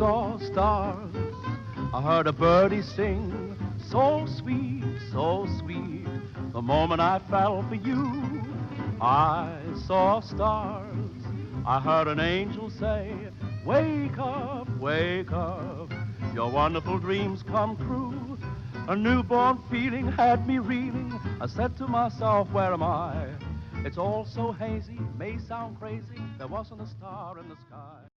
saw stars. I heard a birdie sing, so sweet, so sweet. The moment I fell for you, I saw stars. I heard an angel say, wake up, wake up. Your wonderful dreams come true. A newborn feeling had me reeling. I said to myself, where am I? It's all so hazy, may sound crazy. There wasn't a star in the sky.